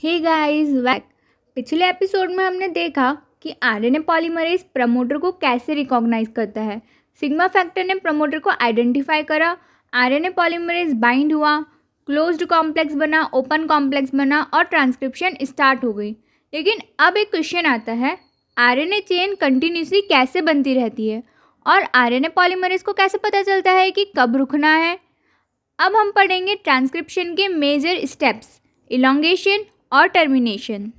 Hey guys वैक पिछले episode में हमने देखा कि आरएनए पॉलीमरेज प्रमोटर को कैसे रिकॉग्नाइज करता है। सिग्मा फैक्टर ने प्रमोटर को आइडेंटिफाई करा, आरएनए पॉलीमरेज बाइंड हुआ, क्लोज्ड कॉम्प्लेक्स बना, ओपन कॉम्प्लेक्स बना और ट्रांसक्रिप्शन स्टार्ट हो गई। लेकिन अब एक क्वेश्चन आता है, आरएनए चेन कंटिन्यूसली कैसे बनती रहती है और आरएनए पॉलीमरेज को कैसे पता चलता है कि कब रुकना है। अब हम पढ़ेंगे ट्रांसक्रिप्शन के मेजर स्टेप्स, इलॉन्गेशन और टर्मिनेशन।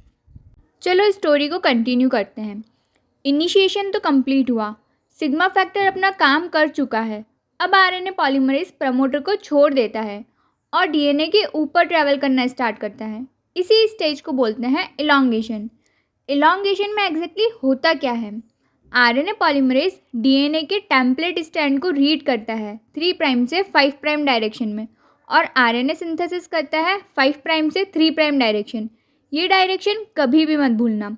चलो स्टोरी को कंटिन्यू करते हैं। इनिशिएशन तो कंप्लीट हुआ, सिग्मा फैक्टर अपना काम कर चुका है। अब आरएनए पॉलीमरेज प्रमोटर को छोड़ देता है और डीएनए के ऊपर ट्रैवल करना स्टार्ट करता है। इसी स्टेज को बोलते हैं इलॉन्गेशन। इलॉन्गेशन में एग्जैक्टली होता क्या है? आरएनए पॉलीमरेज डीएनए के टेम्पलेट स्ट्रैंड को रीड करता है 3 प्राइम से 5 प्राइम डायरेक्शन में और आरएनए सिंथेसिस करता है 5 प्राइम से 3 प्राइम डायरेक्शन। ये डायरेक्शन कभी भी मत भूलना।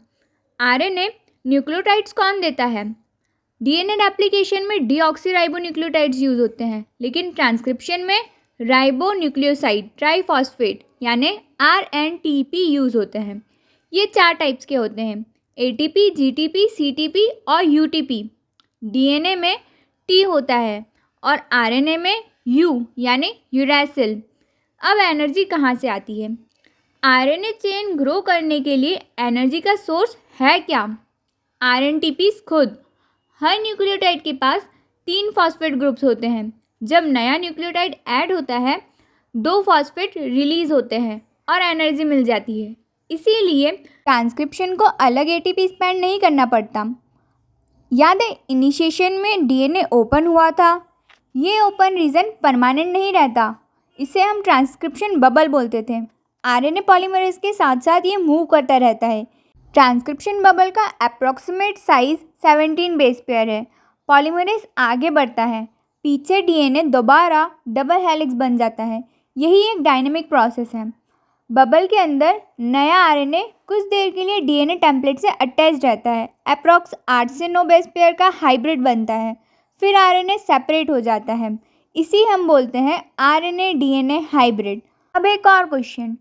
आरएनए न्यूक्लियोटाइड्स कौन देता है? डीएनए रेप्लिकेशन में डीऑक्सीराइबोन्यूक्लियोटाइड्स यूज होते हैं, लेकिन ट्रांसक्रिप्शन में राइबोन्यूक्लियोसाइड ट्राइफॉस्फेट यानी आरएनटीपी यूज होते हैं। ये 4 टाइप्स के होते हैं, एटीपी, जीटीपी, सीटीपी और यूटीपी। डीएनए में टी होता है और आरएनए में यू यानी यूरैसिल। अब एनर्जी कहाँ से आती है? आरएनए चेन ग्रो करने के लिए एनर्जी का सोर्स है क्या? आरएनटीपीज खुद। हर न्यूक्लियोटाइड के पास 3 फॉस्फेट ग्रुप्स होते हैं। जब नया न्यूक्लियोटाइड ऐड होता है 2 फॉस्फेट रिलीज होते हैं और एनर्जी मिल जाती है। इसीलिए ट्रांसक्रिप्शन को अलग एटीपी स्पेंड नहीं करना पड़ता। याद है इनिशिएशन में डीएनए ओपन हुआ था। ये ओपन रीजन परमानेंट नहीं रहता, इसे हम ट्रांसक्रिप्शन बबल बोलते थे। आरएनए पॉलीमरेज के साथ साथ ये मूव करता रहता है। ट्रांसक्रिप्शन बबल का अप्रॉक्सीमेट साइज 17 बेस पेयर है। पॉलीमरेज आगे बढ़ता है, पीछे डीएनए दोबारा डबल हेलिक्स बन जाता है। यही एक डायनेमिक प्रोसेस है। बबल के अंदर नया आरएनए कुछ देर के लिए डीएनए टेम्पलेट से अटैच रहता है। अप्रॉक्स 8 से 9 बेस पेयर का हाइब्रिड बनता है, फिर आरएनए सेपरेट हो जाता है। इसी हम बोलते हैं आरएनए डीएनए हाइब्रिड। अब एक और क्वेश्चन,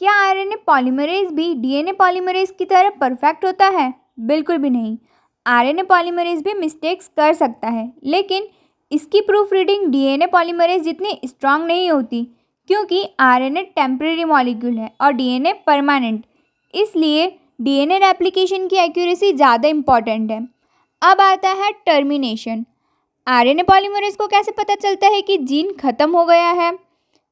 क्या आरएनए पॉलीमरेज भी डीएनए पॉलीमरेज की तरह परफेक्ट होता है? बिल्कुल भी नहीं। आरएनए पॉलीमरेज भी मिस्टेक्स कर सकता है, लेकिन इसकी प्रूफ रीडिंग डीएनए पॉलीमरेज जितनी स्ट्रांग नहीं होती, क्योंकि आरएनए टेम्परेरी मॉलिक्यूल है और डीएनए परमानेंट। इसलिए डीएनए रेप्लिकेशन की एक्यूरेसी ज़्यादा इम्पॉर्टेंट है। अब आता है टर्मिनेशन। आरएनए पॉलीमरेज को कैसे पता चलता है कि जीन ख़त्म हो गया है?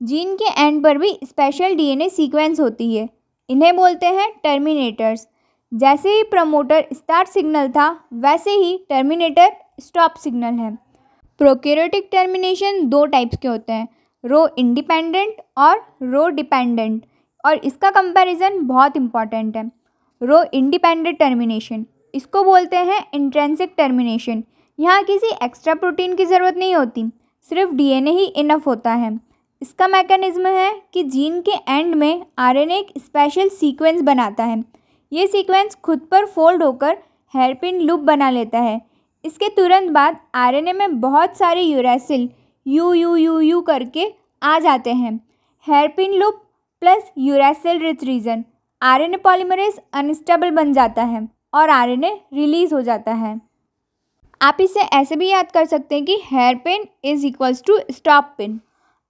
जीन के एंड पर भी स्पेशल डीएनए सीक्वेंस होती है, इन्हें बोलते हैं टर्मिनेटर्स। जैसे ही प्रमोटर स्टार्ट सिग्नल था, वैसे ही टर्मिनेटर स्टॉप सिग्नल है। प्रोकैरियोटिक टर्मिनेशन 2 टाइप्स के होते हैं, रो इंडिपेंडेंट और रो डिपेंडेंट, और इसका कंपैरिजन बहुत इंपॉर्टेंट है। रो इंडिपेंडेंट टर्मिनेशन, इसको बोलते हैं इंट्रिंसिक टर्मिनेशन। यहाँ किसी एक्स्ट्रा प्रोटीन की ज़रूरत नहीं होती, सिर्फ डीएनए ही इनफ होता है। इसका मैकेनिज्म है कि जीन के एंड में आरएनए एक स्पेशल सीक्वेंस बनाता है। ये सीक्वेंस खुद पर फोल्ड होकर हेयरपिन लूप बना लेता है। इसके तुरंत बाद आरएनए में बहुत सारे uracil U you you you करके आ जाते हैं। Hairpin loop plus uracil rich region, RNA polymerase unstable बन जाता है और आरएनए रिलीज हो जाता है। आप इसे ऐसे भी याद कर सकते हैं कि hairpin is equals to stop pin.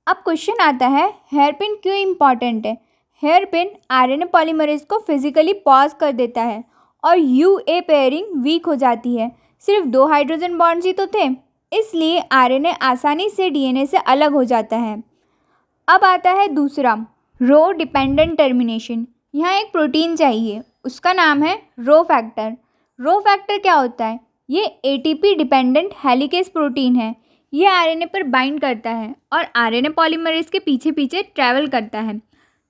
अब क्वेश्चन आता है, हेयरपिन क्यों इम्पॉर्टेंट है? हेयरपिन आरएनए पॉलीमरेज को फिजिकली पॉज कर देता है और यूए पेयरिंग वीक हो जाती है। सिर्फ 2 हाइड्रोजन बॉन्ड्स ही तो थे, इसलिए आरएनए आसानी से डीएनए से अलग हो जाता है। अब आता है दूसरा, रो डिपेंडेंट टर्मिनेशन। यहाँ एक प्रोटीन चाहिए, उसका नाम है रो फैक्टर। रो फैक्टर क्या होता है? ये एटीपी डिपेंडेंट हेलिकेज प्रोटीन है। ये आरएनए पर बाइंड करता है और आरएनए पॉलीमरेज के पीछे पीछे ट्रैवल करता है।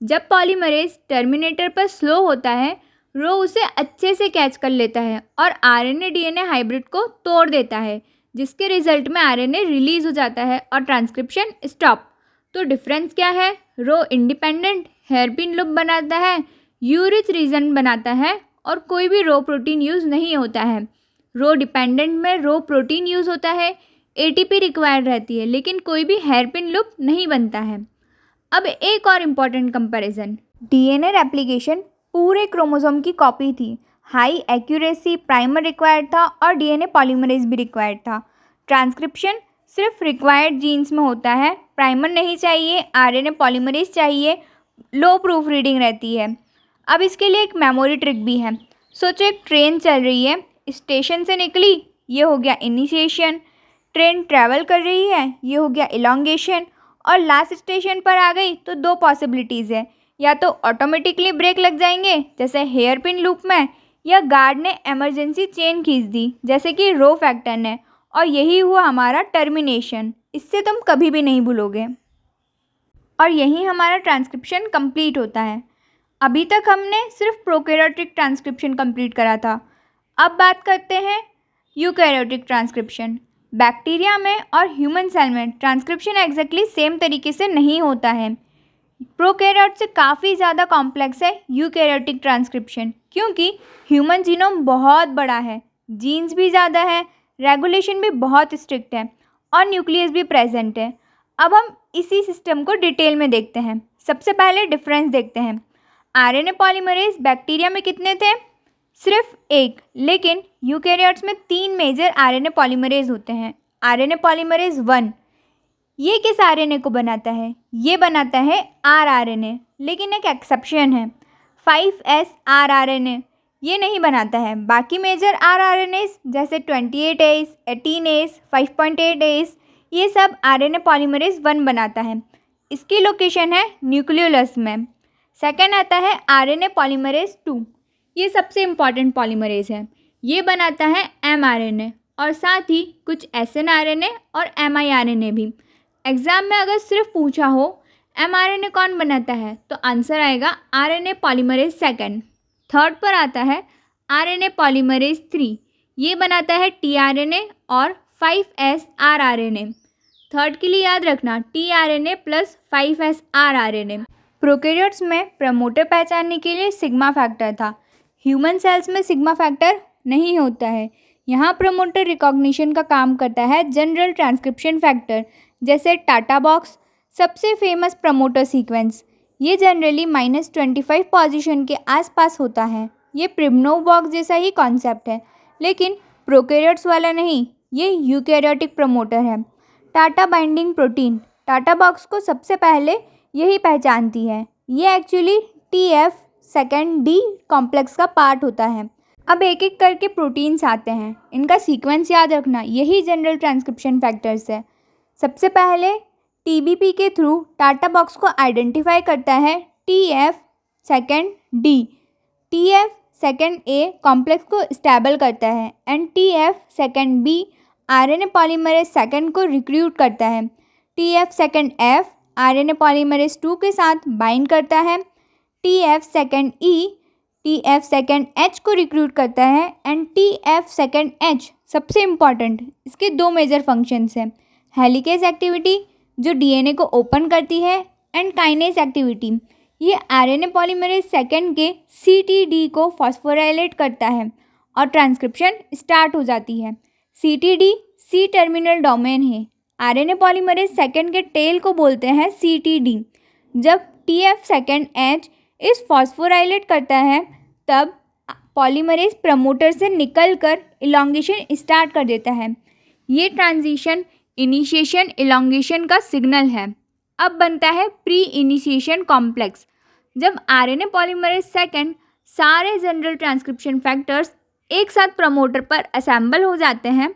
जब पॉलीमरेज टर्मिनेटर पर स्लो होता है, रो उसे अच्छे से कैच कर लेता है और आरएनए डीएनए हाइब्रिड को तोड़ देता है, जिसके रिजल्ट में आरएनए रिलीज हो जाता है और ट्रांसक्रिप्शन स्टॉप। तो डिफरेंस क्या है? रो इंडिपेंडेंट हेयरपिन लूप बनाता है, यू रिच रीजन बनाता है और कोई भी रो प्रोटीन यूज़ नहीं होता है। रो डिपेंडेंट में रो प्रोटीन यूज़ होता है, एटीपी रिक्वायर्ड रहती है, लेकिन कोई भी हेयरपिन लूप नहीं बनता है। अब एक और इम्पॉर्टेंट कंपैरिजन, डीएनए रेप्लिकेशन पूरे क्रोमोसोम की कॉपी थी। हाई एक्यूरेसी प्राइमर रिक्वायर्ड था और डीएनए पॉलीमरेज भी रिक्वायर्ड था। ट्रांसक्रिप्शन सिर्फ रिक्वायर्ड जीन्स में होता है, प्राइमर नहीं चाहिए, आरएनए पॉलीमरेज चाहिए, लो प्रूफ रीडिंग रहती है। अब इसके लिए एक मेमोरी ट्रिक भी है। सोचो एक ट्रेन चल रही है, स्टेशन से निकली, ये हो गया इनिशिएशन, ट्रेन ट्रैवल कर रही है, ये हो गया इलॉन्गेशन, और लास्ट स्टेशन पर आ गई तो दो पॉसिबिलिटीज़ है, या तो ऑटोमेटिकली ब्रेक लग जाएंगे जैसे हेयर पिन लूप में, या गार्ड ने इमरजेंसी चेन खींच दी जैसे कि रो फैक्टर ने, और यही हुआ हमारा टर्मिनेशन। इससे तुम कभी भी नहीं भूलोगे। और यही हमारा ट्रांसक्रिप्शन कंप्लीट होता है। अभी तक हमने सिर्फ प्रोकैरियोटिक ट्रांसक्रिप्शन कंप्लीट करा था। अब बात करते हैं यूकैरियोटिक ट्रांसक्रिप्शन। बैक्टीरिया में और ह्यूमन सेल में ट्रांसक्रिप्शन एग्जैक्टली सेम तरीके से नहीं होता है। प्रोकैरियोट से काफ़ी ज़्यादा कॉम्प्लेक्स है यूकैरियोटिक ट्रांसक्रिप्शन, क्योंकि ह्यूमन जीनोम बहुत बड़ा है, जीन्स भी ज़्यादा है, रेगुलेशन भी बहुत स्ट्रिक्ट है और न्यूक्लियस भी प्रेजेंट है। अब हम इसी सिस्टम को डिटेल में देखते हैं। सबसे पहले डिफरेंस देखते हैं। आरएनए पॉलीमरेज बैक्टीरिया में कितने थे? सिर्फ एक, लेकिन यूकैरियोट्स में 3 मेजर आरएनए पॉलीमरेज होते हैं। आरएनए पॉलीमरेज 1, ये किस आरएनए को बनाता है? ये बनाता है आरआरएनए, लेकिन एक एक्सेप्शन है, 5S आरआरएनए ये नहीं बनाता है। बाकी मेजर आरआरएनएस जैसे 28S, 18S, 5.8S ये सब आरएनए पॉलीमरेज 1 बनाता है। इसकी लोकेशन है न्यूक्लियोलस में। सेकंड आता है आरएनए पॉलीमरेज 2, ये सबसे इम्पॉर्टेंट पॉलीमरेज है। ये बनाता है एमआरएनए और साथ ही कुछ एसएनआरएनए और एमआईआरएनए भी। एग्ज़ाम में अगर सिर्फ पूछा हो एमआरएनए कौन बनाता है तो आंसर आएगा आरएनए पॉलीमरेज 2। थर्ड पर आता है आरएनए पॉलीमरेज 3, ये बनाता है टीआरएनए और 5S आरआरएनए। थर्ड के लिए याद रखना tRNA plus 5S rRNA. Prokaryotes में प्रमोटर पहचानने के लिए सिग्मा फैक्टर था। ह्यूमन सेल्स में सिग्मा फैक्टर नहीं होता है। यहाँ प्रमोटर रिकॉग्निशन का काम करता है जनरल ट्रांसक्रिप्शन फैक्टर, जैसे टाटा बॉक्स सबसे फेमस प्रमोटर सीक्वेंस। ये जनरली -25 पोजीशन के आसपास होता है। ये प्रिमनोव बॉक्स जैसा ही कॉन्सेप्ट है, लेकिन प्रोकैरियोट्स वाला नहीं, ये यूकैरियोटिक प्रमोटर है। TATA binding protein TATA box को सबसे पहले यही पहचानती है। ये एक्चुअली TF2D कॉम्प्लेक्स का पार्ट होता है। अब एक एक करके प्रोटीन्स आते हैं, इनका सीक्वेंस याद रखना, यही जनरल ट्रांसक्रिप्शन फैक्टर्स है। सबसे पहले TBP के थ्रू टाटा बॉक्स को आइडेंटिफाई करता है TF2D। TF2A कॉम्प्लेक्स को स्टेबल करता है एंड TF2B आरएनए पॉलीमरेज 2 को रिक्रूट करता है। TF2F आरएनए पॉलीमरेज 2 के साथ बाइंड करता है। TF2E TF2H को रिक्रूट करता है एंड TF2H सबसे इम्पॉर्टेंट, इसके 2 मेजर फंक्शंस हैं, हेलिकेज एक्टिविटी जो डीएनए को ओपन करती है एंड काइनेज एक्टिविटी, ये आरएनए पॉलीमरेज 2 के CTD को फॉस्फोराइलेट करता है और ट्रांसक्रिप्शन स्टार्ट हो जाती है। CTD सी टर्मिनल डोमेन है। आरएनए पॉलीमरेज 2 के टेल को बोलते हैं CTD। जब TF2H इस फॉस्फोराइलेट करता है तब पॉलीमरेज प्रमोटर से निकलकर इलॉन्गेशन स्टार्ट कर देता है। ये ट्रांजिशन इनिशिएशन इलॉन्गेशन का सिग्नल है। अब बनता है प्री इनिशिएशन कॉम्प्लेक्स। जब आरएनए पॉलीमरेज 2 सारे जनरल ट्रांसक्रिप्शन फैक्टर्स एक साथ प्रमोटर पर असेंबल हो जाते हैं,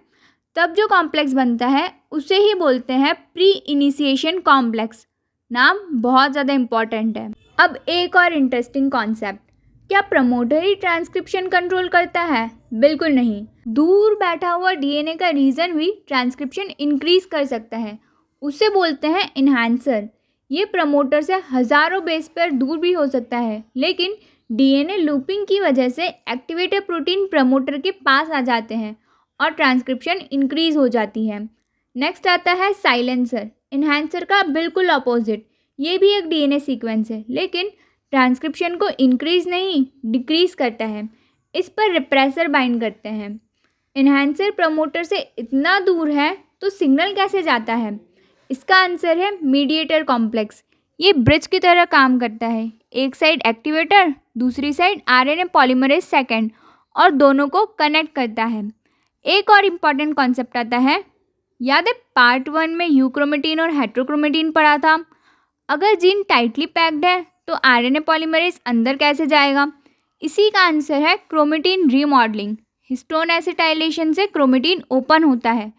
तब जो कॉम्प्लेक्स बनता है उसे ही बोलते हैं प्री इनिशिएशन कॉम्प्लेक्स। नाम बहुत ज़्यादा इम्पॉर्टेंट है। अब एक और इंटरेस्टिंग कॉन्सेप्ट, क्या प्रमोटर ही ट्रांसक्रिप्शन कंट्रोल करता है? बिल्कुल नहीं। दूर बैठा हुआ डीएनए का रीजन भी ट्रांसक्रिप्शन इंक्रीज कर सकता है, उसे बोलते हैं इन्हांसर। ये प्रमोटर से हज़ारों बेस पेयर दूर भी हो सकता है, लेकिन डीएनए लूपिंग की वजह से एक्टिवेटेड प्रोटीन प्रमोटर के पास आ जाते हैं और ट्रांसक्रिप्शन इंक्रीज हो जाती है। नेक्स्ट आता है साइलेंसर। इन्हांसर का बिल्कुल अपोजिट, ये भी एक डीएनए सीक्वेंस है, लेकिन ट्रांसक्रिप्शन को इंक्रीज नहीं डिक्रीज करता है। इस पर रिप्रेसर बाइंड करते हैं। इन्हांसर प्रमोटर से इतना दूर है तो सिग्नल कैसे जाता है? इसका आंसर है मीडिएटर कॉम्प्लेक्स। ये ब्रिज की तरह काम करता है। एक साइड एक्टिवेटर, दूसरी साइड आरएनए पॉलीमरेज सेकेंड, और दोनों को कनेक्ट करता है। एक और इम्पॉर्टेंट कॉन्सेप्ट आता है, याद है पार्ट 1 में यूक्रोमेटिन और हेट्रोक्रोमेटिन पढ़ा था। अगर जीन टाइटली पैक्ड है तो आरएनए पॉलीमरेज अंदर कैसे जाएगा? इसी का आंसर है क्रोमेटिन रीमॉडलिंग। हिस्टोन एसिटाइलेशन से क्रोमेटिन ओपन होता है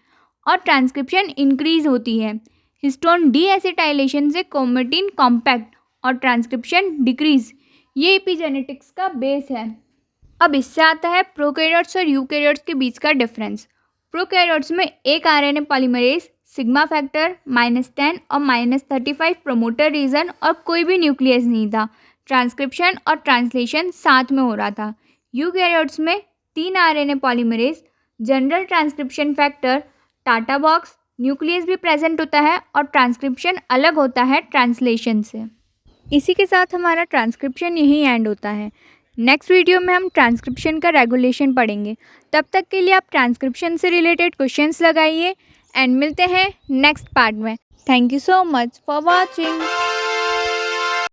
और ट्रांसक्रिप्शन इंक्रीज होती है। हिस्टोन डी एसिटाइलेशन से क्रोमेटिन कॉम्पैक्ट और ट्रांसक्रिप्शन डिक्रीज। ये एपिजेनेटिक्स का बेस है। अब इससे आता है प्रोकैरियोट्स और यूकैरियोट्स के बीच का डिफरेंस। प्रोकैरियोट्स में एक आरएनए पॉलीमरेज, सिग्मा फैक्टर -10 और -35 प्रमोटर रीजन और कोई भी न्यूक्लियस नहीं था। ट्रांसक्रिप्शन और ट्रांसलेशन साथ में हो रहा था। यूकैरियोट्स में 3 RNA polymerase, general transcription factor, TATA box, nucleus भी प्रेजेंट होता है और ट्रांसक्रिप्शन अलग होता है ट्रांसलेशन से। इसी के साथ हमारा ट्रांसक्रिप्शन यहीं एंड होता है। नेक्स्ट वीडियो में हम ट्रांसक्रिप्शन का रेगुलेशन पढ़ेंगे। तब तक के लिए आप ट्रांसक्रिप्शन से रिलेटेड क्वेश्चंस लगाइए एंड मिलते हैं नेक्स्ट पार्ट में। Thank you so much for watching.